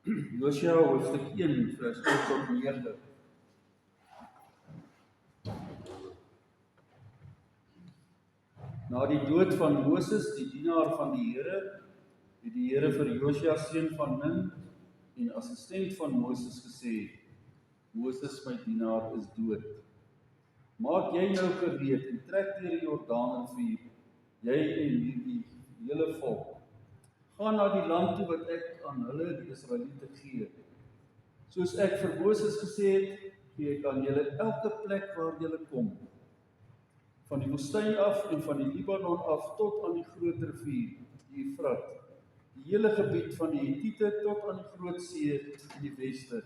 Josua hoofstuk 1 vers 1 tot 9. Na die dood van Moses, die dienaar van die Here, het die Here vir Josua seun van Nun en assistent van Moses gesê: Moses my dienaar is dood. Maak jy nou gereed en trek deur die Jordaanrivier, jy en hierdie hele volk. Gaan na die land toe wat ek aan hulle, die Israeliete, gee. Soos ek vir Moses gesê het, gee ek aan julle elke plek waar julle kom. Van die woestyn af en van die Libanon af tot aan die groot rivier, die Eufrat, die hele gebied van die Hetiete tot aan die groot see in die weste.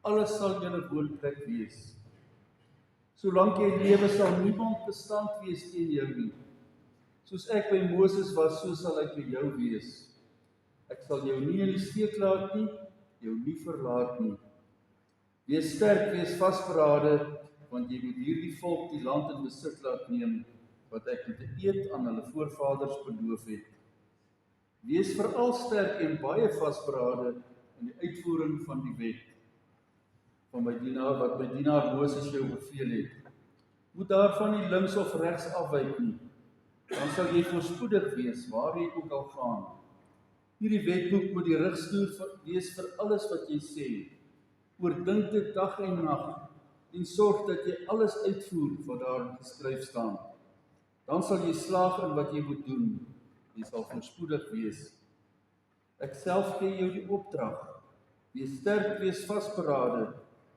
Alles sal julle woonplek wees. Solank jy lewe sal niemand bestand wees teen jou nie. Soos ek by Moses was, so sal ek by jou wees. Ek sal jou nie in die steek laat nie, jou nie verlaat nie. Wees sterk, wees vasberade, want jy moet hierdie volk die land in besit laat neem, wat ek met 'n eed aan hulle voorvaders beloof het. Wees veral sterk en baie vasberade in die uitvoering van die wet, van my dienaar, wat my dienaar Moses jou beveel het. Moet daarvan nie links of regs afwyk nie, dan sal jy voorspoedig wees, waar jy ook al gaan. Hierdie wetboek moet die rigstoer wees vir alles wat jy sê. Oordink dit dag en nag, en sorg dat jy alles uitvoer wat daarin geskryf staan. Dan sal jy slaag in wat jy moet doen. Jy sal voorspoedig wees. Ek self gee jou die opdrag. Wees sterk, wees vasberade.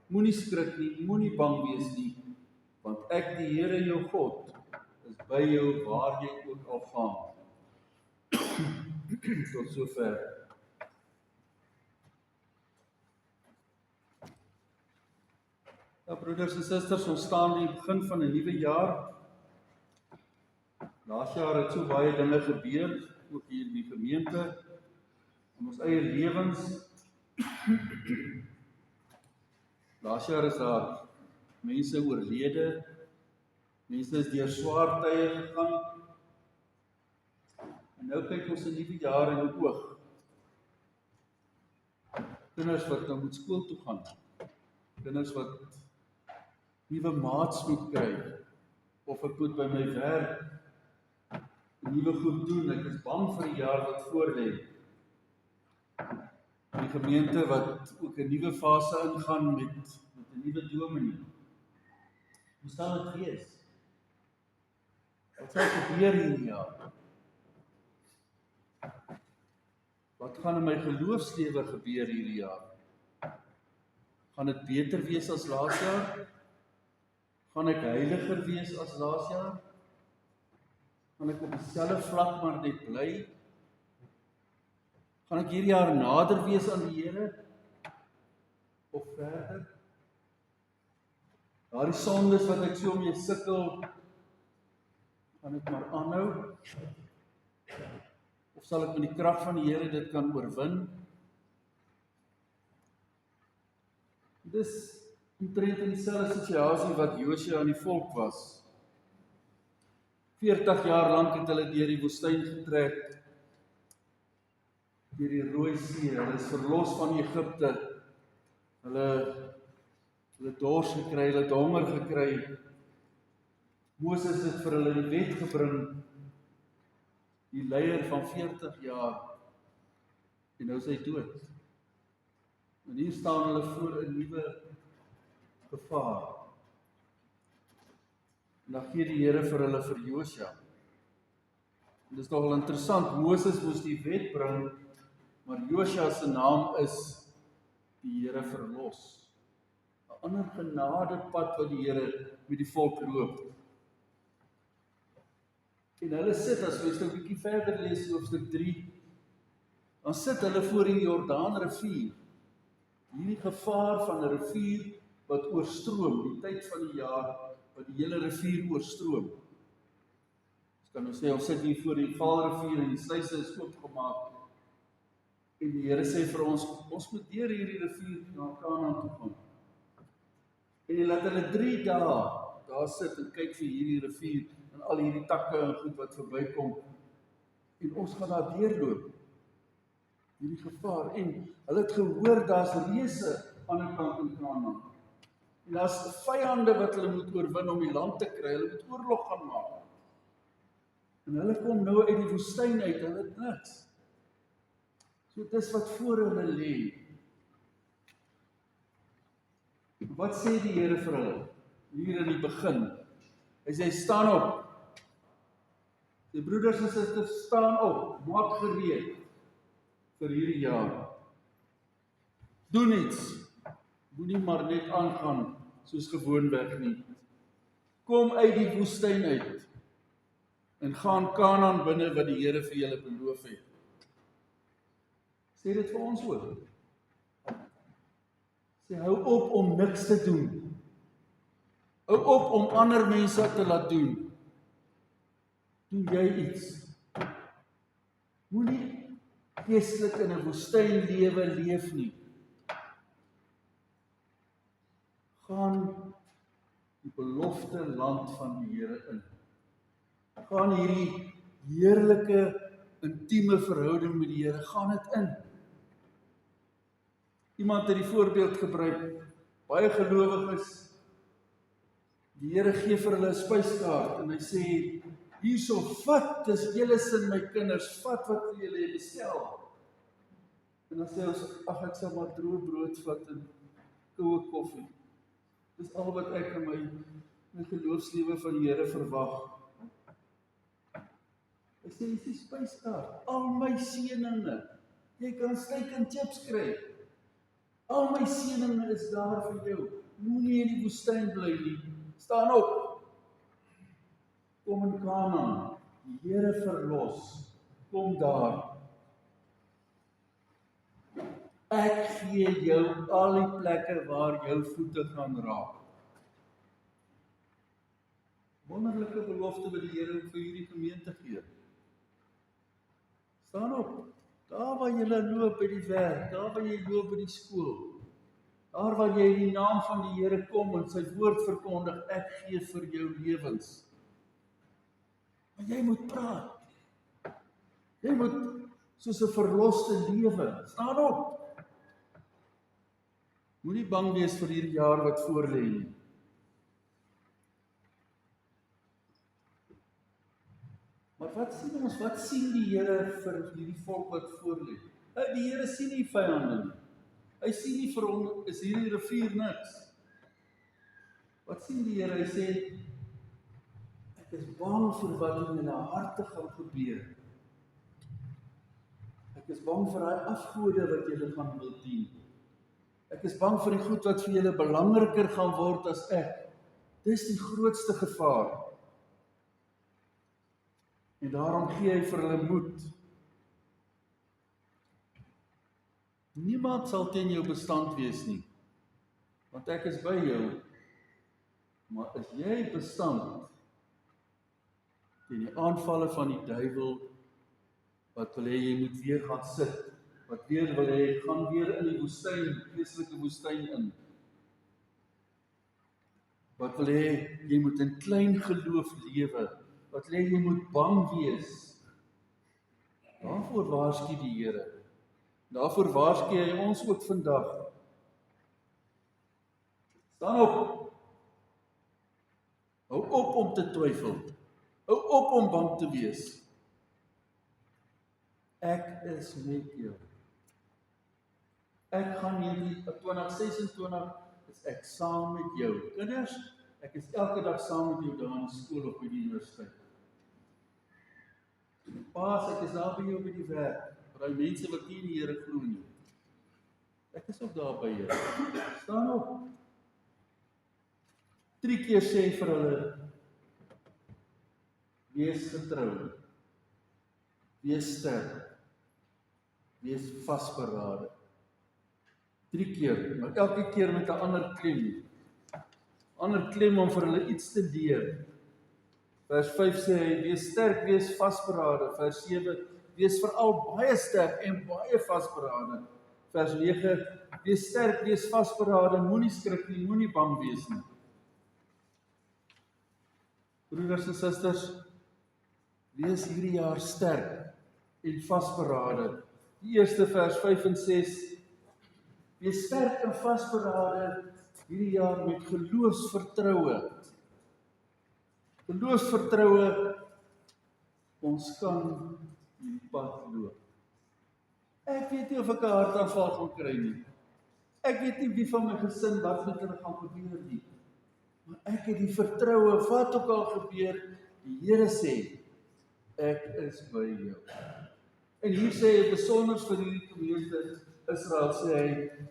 Moenie skrik nie, moenie bang wees nie, want ek, die Here jou God, is by jou waar jy ook al gaan. Tot sover. Ja, broeders en susters, ons staan in die begin van 'n nuwe jaar. Laas jaar het so baie dinge gebeur, ook hier in die gemeente, in ons eie lewens. Laas jaar is daar mense oorlede, mense is deur swaar tye gegaan. En nou kyk ons 'n nuwe jaar in die oog. Kinders wat nou moet skool toe gaan. Kinders wat nuwe maats moet kry. Of ek moet by my werk nuwe goed doen. Ek is bang vir die jaar wat voorlê. Die gemeente wat ook 'n nuwe fase ingaan met 'n nuwe dominee. Hoe sal dit wees? Wat sal gebeur hierdie jaar? Wat gaan in my geloofslewe gebeur hierdie jaar? Gaan dit beter wees as laas jaar? Gaan ek heiliger wees as laas jaar? Gaan ek op dieselfde vlak maar net bly? Gaan ek hierdie jaar nader wees aan die Here? Of verder? Daardie sondes wat ek so mee sukkel, gaan ek maar aanhou? Of sal ek met die krag van die Here dit kan oorwin? Dis omtrent in dieselfde situasie wat Josua aan die volk was. 40 jaar lank het hulle deur die woestyn getrek, deur die Rooi See. Hulle is verlos van Egipte. Hulle dors gekry, hulle het honger gekry. Moses het vir hulle die wet gebring, die leier van 40 jaar, en nou is hy dood. En hier staan hulle voor 'n nuwe gevaar. En dan gee die Here vir hulle vir Josua. En dit is nogal interessant, Moses moes die wet bring, maar Josua se naam is die Here verlos. 'n ander genadepad wat die Here met die volk loop. En hulle sit, as ons nou 'n bietjie verder lees in hoofstuk 3, dan sit hulle voor die Jordaanrivier. Hierdie gevaar van 'n rivier wat oorstroom, die tyd van die jaar wat die hele rivier oorstroom. Ons kan nou sê, ons sit hier voor die Vaalrivier en die sluise is oopgemaak. En die Here sê vir ons, ons moet deur hierdie rivier na Kanaan toe gaan. En hy laat hulle 3 dae daar sit en kyk vir hierdie rivier en al hierdie takke en goed wat verbykom. En ons gaan daar deurloop. hierdie gevaar, en hulle het gehoor, daar's reëse aan die kant in Kanaan. En daar's vyande wat hulle moet oorwin om die land te kry, hulle moet oorlog gaan maak. En hulle kom nou uit die woestyn uit, hulle het niks. So dis wat voor hulle lê. Wat sê die Here vir hulle? Hier in die begin. Hy sê, staan op. Die broeders en susters, staan op, maak gereed vir hierdie jaar. Doen iets. Moenie maar net aangaan soos gewoonweg nie. Kom uit die woestyn uit en gaan Kanaan binne wat die Here vir julle beloof het. Sê dit vir ons ook. Sê, hou op om niks te doen. Hou op om ander mense te laat doen. Doen jy iets. Moenie geestelik in 'n woestyn leef nie. Gaan die belofte land van die Here in. Gaan hierdie heerlike, intieme verhouding met die Here, gaan dit in. Iemand het die voorbeeld gebruik, baie gelowiges, die Here gee vir hulle 'n spyskaart, en hy sê, hierso, vat, dis julle sin my kinders, vat wat julle bestel. En dan sê ons, ag, ek sal maar droë brood vat en koue koffie. Dis al wat ek in my geloofslewe van die Here verwag. Hy sê, dis die spyskaart, al my seëninge, jy kan steak en chips kry. Al my seëninge is daar vir jou. Moenie in die woestyn bly nie. Staan op. Kom in Kanaan. Die Here verlos. Kom daar. Ek gee jou al die plekke waar jou voete gaan raak. Wonderlike belofte wat die Here vir hierdie gemeente gee. Staan op. Daar waar jy loop by die werk, daar waar jy loop by die skool, daar waar jy in die naam van die Here kom en sy woord verkondig, ek gee vir jou lewens. Maar jy moet praat. Jy moet soos 'n verloste lewe. Staan op. Moenie bang wees vir hierdie jaar wat voor lê nie. Maar wat sien ons? Wat sien die Here vir hierdie volk wat voor lê? Die Here sien nie vyande nie. Hy sien nie vir hom, is hierdie rivier niks. Wat sien die Here? Hy sê, ek is bang vir wat in julle harte gaan gebeur. Ek is bang vir daai afgode wat julle gaan wil dien. Ek is bang vir die goed wat vir julle belangriker gaan word as ek. Dis die grootste gevaar. En daarom gee hy vir hulle moed. Niemand sal teen jou bestand wees nie, want ek is by jou. Maar is jy bestand teen die aanvalle van die duiwel, wat wil hê jy moet weer gaan sit, wat weer wil hê, gaan weer in die woestyn, geestelike woestyn in. Wat wil hê, jy moet in klein geloof lewe, wat wil hê, jy moet bang wees. Daarvoor waarsku die Here. Daarvoor waarsku hy ons ook vandag. Staan op. Hou op om te twyfel. Hou op om bang te wees. Ek is met jou. Ek gaan in 2026 is ek saam met jou. Kinders, ek is elke dag saam met jou daar in die skool of by die universiteit. Paas, ek is daar by jou by die werk. Vir die mense wat nie in die Here glo nie. Ek is ook daar by jou. Staan op. 3 keer sê vir hulle, wees getrou, wees sterk, wees vasberade. 3 keer, maar elke keer met 'n ander klem. Ander klem om vir hulle iets te leer. Vers 5 sê hy, wees sterk, wees vasberade. Vers 7, wees veral baie sterk en baie vasberade. Vers 9, wees sterk, wees vasberade, moenie skrik nie, moenie bang wees nie. Broeders en susters, wees hierdie jaar sterk en vasberade Die eerste vers 5 en 6. Wees sterk en vasberade hierdie jaar met geloofsvertroue. Geloofsvertroue, ons kan die pad loop. Ek weet nie of ek 'n hartaanval gaan kry nie. Ek weet nie wie van my gesin wat met hulle gaan gebeur nie. Maar ek het die vertroue, wat ook al gebeur, die Here sê, ek is by jou. En hier sê hy besonders vir hierdie gemeente Israel, sê hy,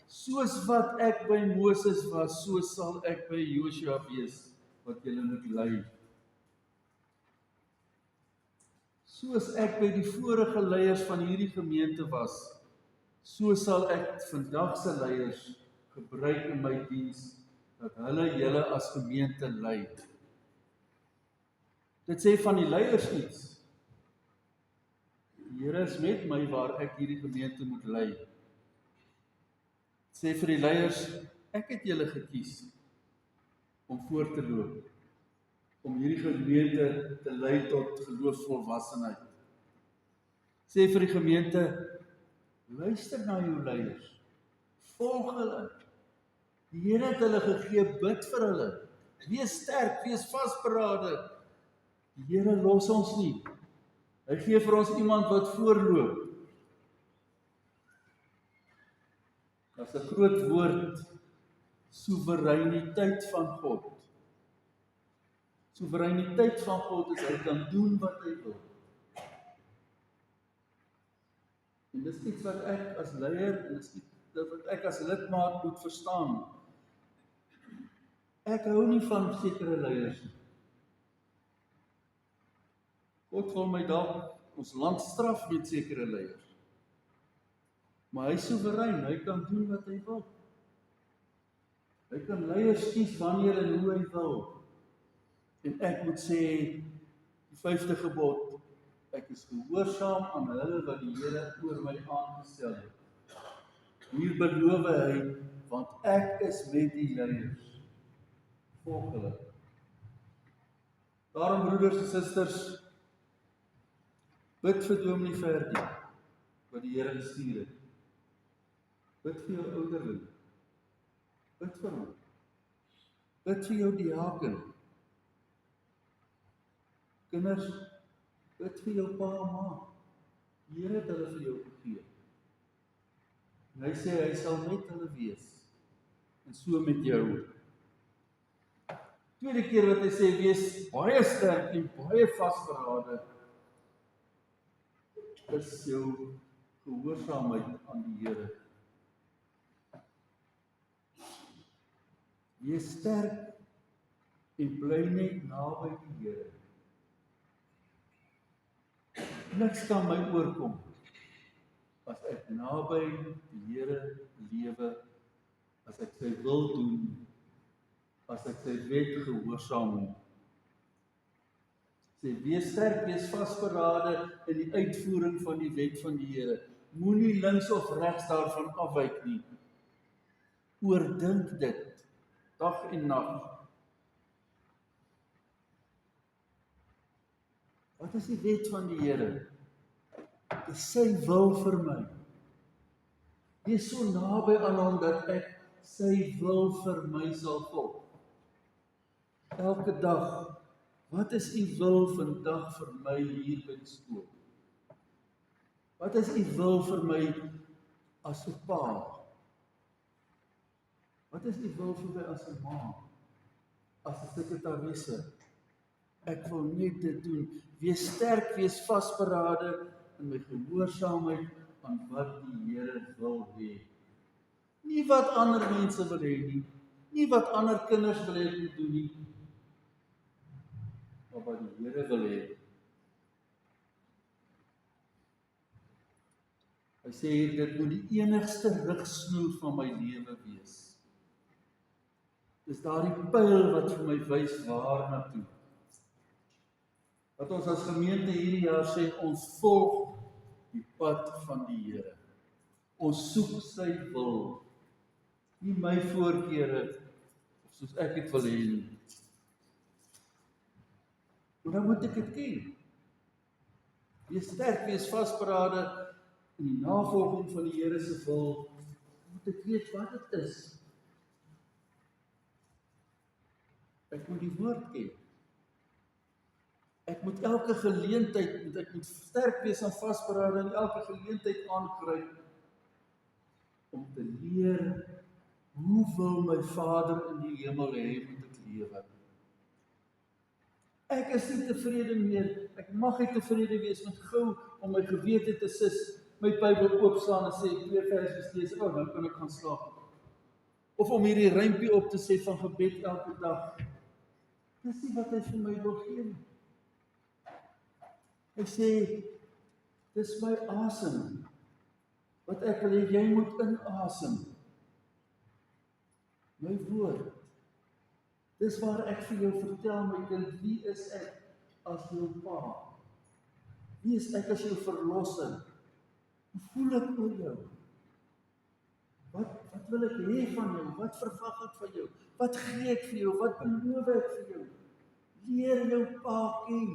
soos wat ek by Moses was, so sal ek by Joshua wees, wat julle moet lei. Soos ek by die vorige leiers van hierdie gemeente was, so sal ek vandag se leiers gebruik in my diens, dat hulle julle as gemeente lei. Dit sê van die leiers iets. Die Here is met my waar ek hierdie gemeente moet lei. Dit sê vir die leiers, ek het julle gekies om voor te loop, om hierdie gemeente te lei tot geloofsvolwassenheid. Sê vir die gemeente, luister na jou leiers, volg hulle. Die Here het hulle gegee, bid vir hulle. Wees sterk, wees vasberade. Die Here los ons nie. Hy gee vir ons iemand wat voorloop. Dat is 'n groot woord, soewereiniteit van God. Soewereiniteit van God is hy kan doen wat hy wil. En dis iets wat ek as leier en dis iets wat ek as lidmaat moet verstaan. Ek hou nie van sekere leiers nie. God wil my dalk ons land straf met sekere leiers. Maar hy is soewerein, hy kan doen wat hy wil. Hy kan leiers kies wanneer en hoe hy wil. En ek moet sê, die 5de gebod, ek is gehoorsaam aan hulle wat die Here oor my aangestel het. Hier beloof hy, want ek is met die leiers. Volg hulle. Daarom broeders en susters, bid vir Dominee Verdie, wat die Here gestuur het. Bid vir jou ouderling. Bid vir hom. Bid vir jou diaken. Kinders, bid vir jou pa en ma. Die Here het hulle vir jou gegee. En hy sê, hy sal met hulle wees. En so met jou. Tweede keer wat hy sê, wees baie sterk en baie vasberade, is jou gehoorsaamheid aan die Here. Wees sterk en bly net naby die Here. Niks kan my oorkom as ek naby die Here lewe, as ek sy wil doen, as ek sy wet gehoorsaam. Sê, wees sterk, wees vasberade in die uitvoering van die wet van die Here. Moenie links of regs daarvan afwyk nie. Oordink dit, dag en nag. Wat is die wet van die Here? Dit is sy wil vir my. Wees so naby aan hom dat ek sy wil vir my sal volg. Elke dag, wat is u wil vandag vir my hier by die skool? Wat is u wil vir my as 'n pa? Wat is u wil vir my as 'n ma? As 'n sekretaresse? Ek wil net dit doen. Wees sterk, wees vasberade in my gehoorsaamheid aan wat die Here wil hê. Nie wat ander mense wil hê nie. Nie wat ander kinders wil hê ek moet doen nie. Maar wat die Here wil hê. Hy sê hier, dit moet die enigste rigsnoer van my lewe wees. Dis daardie pyl wat vir my wys waar na toe. Wat ons as gemeente hierdie jaar sê, ons volg die pad van die Here. Ons soek sy wil. Nie my voorkeure, of soos ek het wil hê nie. Maar dan moet ek dit ken. Wees sterk, wees vasberade, in die navolging van die Here se wil, moet ek weet wat dit is. Ek moet die woord ken. Ek moet elke geleentheid, ek moet sterk wees en vasberade en elke geleentheid aangryp om te leer, hoe wil my Vader in die hemel hê moet ek lewe? Ek is nie tevrede meer, ek mag nie tevrede wees met gou om my gewete te sis, my Bybel oopslaan en sê 2 versies lees, nou kan ek gaan slaap. Of om hierdie rympie op te sê van gebed elke dag. Dis nie wat hy vir my wil gee nie. Hy sê, dis my asem, wat ek wil hê jy moet inasem. My woord. Dis waar ek vir jou vertel, my kind, wie is ek as jou pa? Wie is ek as jou verlosser? Hoe voel ek oor jou? Wat wil ek hê van jou? Wat verwag ek van jou? Wat gee ek vir jou? Wat beloof ek vir jou? Leer jou pa ken.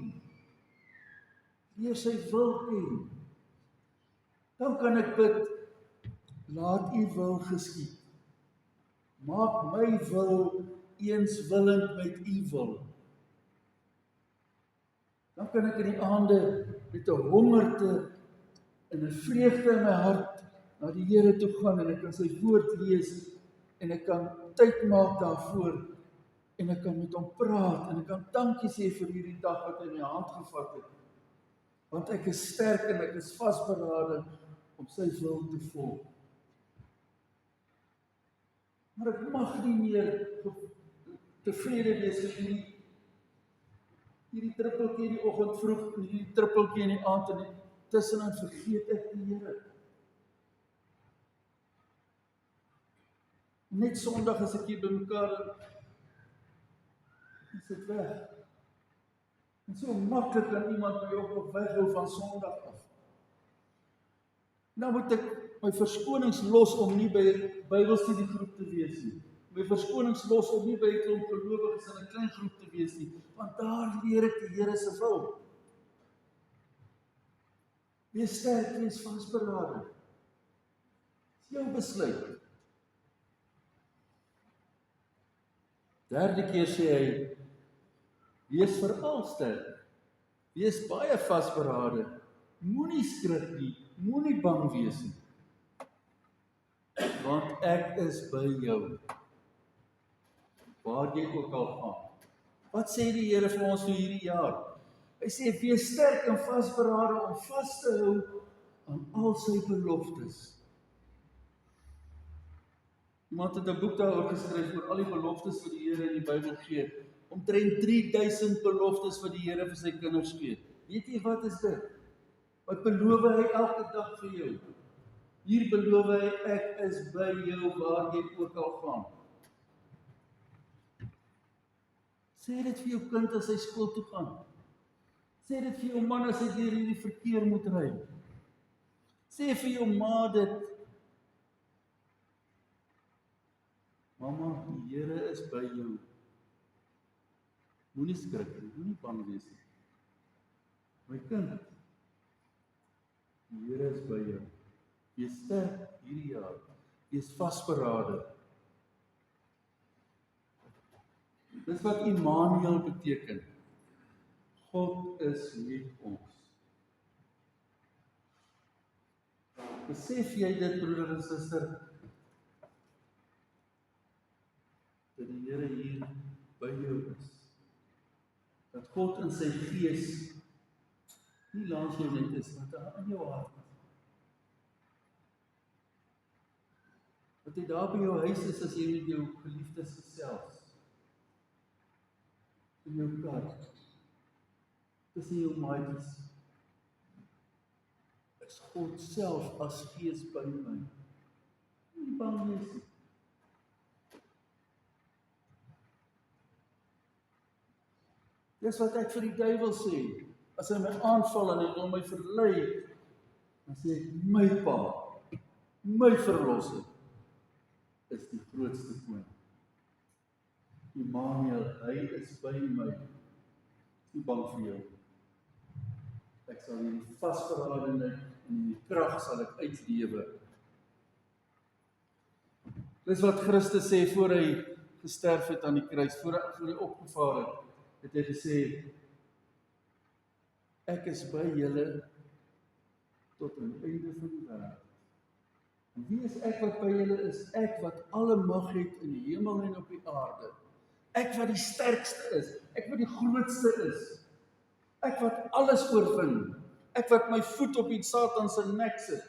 Leer sy wil ken. Dan kan ek bid, laat u wil geskied. Maak my wil eenswillend met u wil. Dan kan ek in die aande met 'n hongerte en 'n vreugde in my hart na die Here toe gaan en ek kan sy woord lees en ek kan tyd maak daarvoor en ek kan met hom praat en ek kan dankie sê vir hierdie dag wat hy in my hand gevat het. Want ek is sterk en ek is vasberade om sy wil te volg. Maar ek mag nie meer tevrede wees met hierdie trippeltjie in die oggend vroeg en hierdie trippeltjie in die aand en tussenin vergeet ek die Here. Net Sondag as ek hier bymekaar is dit weg. En so maklik kan iemand my ook weghou van Sondag af. Nou moet ek my verskonings los om nie by Bybelstudiegroep te wees nie. My verskonings los om nie by 'n klomp gelowiges in 'n klein groep te wees nie, want daar leer ek die Here se wil. Wees sterk, wees vasberade. Dis jou besluit. Derde keer sê hy, wees veral sterk, wees baie vasberade, moenie skrik nie, moenie bang wees nie, want ek is by jou, waar jy ook al gaan. Wat sê die Here vir ons vir hierdie jaar? Hy sê, wees sterk en vasberade om vas te hou aan al sy beloftes. Iemand het 'n boek daaroor geskryf oor al die beloftes wat die Here in die Bybel gee. Omtrent 3000 beloftes wat die Here vir sy kinders gee. Weet jy wat is dit? Wat beloof hy elke dag vir jou? Hier beloof hy, ek is by jou waar jy ook al gaan. Sê dit vir jou kind as hy skool toe gaan. Sê dit vir jou man as hy deur hierdie verkeer moet ry. Sê vir jou ma dit. Mamma, die Here is by jou. Moenie skrik nie, moenie bang wees nie. My kind, die Here is by jou. Wees sterk hierdie jaar. Wees vasberade. Dis wat Immanuel beteken. God is met ons. Besef jy dit, broeder en suster, dat die Here hier by jou is. Dat God in sy gees nie langs jou net is, maar daar in jou hart. Dat hy daar by jou huis is as jy met jou geliefdes gesels. In jou kar. Tussen jou maatjies. Is God self as gees by my. Nie bang wees nie. Dis wat ek vir die duiwel sê. As hy my aanval en hy wil my verlei, dan sê ek, my pa, my verlosser, is die grootste koning. Immanuel, hy is by my. Nie bang vir jou. Ek sal hierdie vasberadende en die krag sal ek uitlewe. Dis wat Christus sê voor hy gesterf het aan die kruis, voor hy opgevaar het hy gesê, ek is by julle tot aan die einde van die wêreld. En wie is ek wat by julle is? Ek wat alle mag het in die hemel en op die aarde. Ek wat die sterkste is, ek wat die grootste is, ek wat alles oorwin, ek wat my voet op die Satan se nek sit.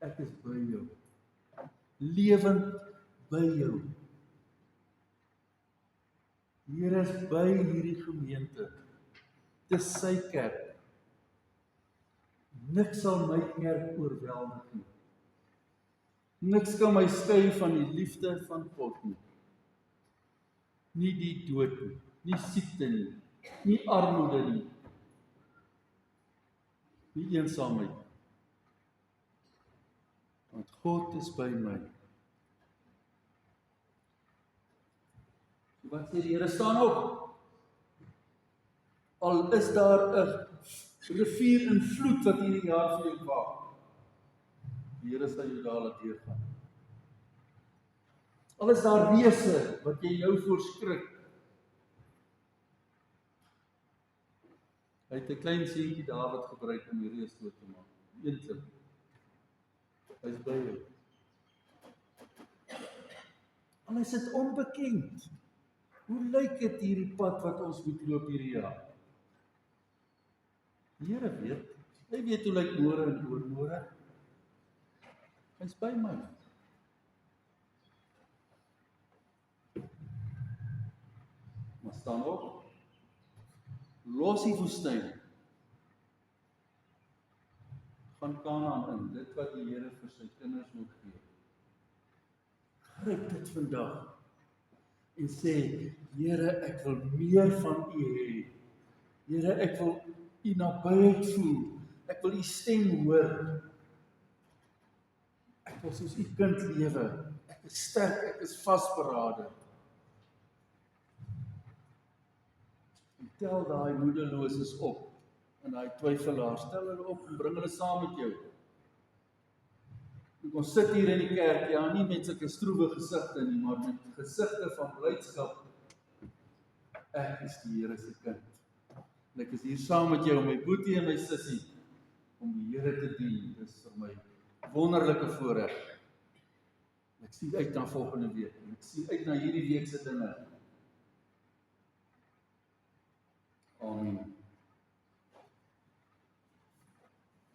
Ek is by jou, lewend by jou. Die Here is by hierdie gemeente. Dis sy kerk. Niks sal my kerk oorweldig nie. Niks kan my skei van die liefde van God nie. Nie die dood nie, nie siekte nie, nie armoede nie, nie eensaamheid. Want God is by my. Wat sê die Here? Staan op. Al is daar 'n rivier in vloed wat hierdie jaar vir jou wag. Die Here sal jou daar laat deurgaan. Al is daar reëse wat jy jou voorskrik. Hy het 'n klein seentjie Dawid gebruik om die reus dood te maak. Een klip. Hy is by jou. Al is dit onbekend. Hoe lyk dit hierdie pad wat ons moet loop hierdie jaar? Die Here weet. Hy weet hoe lyk môre en oormôre. Hy is by my. Maar staan op. Los die woestyn. Gaan Kanaan in, dit wat die Here vir sy kinders moet gee. Gryp dit vandag. En sê, Here, ek wil meer van U hê. Here, ek wil U nabyheid voel. Ek wil U stem hoor. Ek wil soos U kind lewe. Ek is sterk, ek is vasberade. En tel daai moedeloses op. En daai twyfelaars, stel hulle op en bring hulle saam met jou. Ons sit hier in die kerk, ja, nie met sulke stroewe gesigte nie, maar met gesigte van blydskap. Ek is die Here se kind. En ek is hier saam met jou, my boetie en my sussie, om die Here te dien. Dit is vir my wonderlike voorreg. Ek sien uit na volgende week. Ek sien uit na hierdie week se dinge. Amen.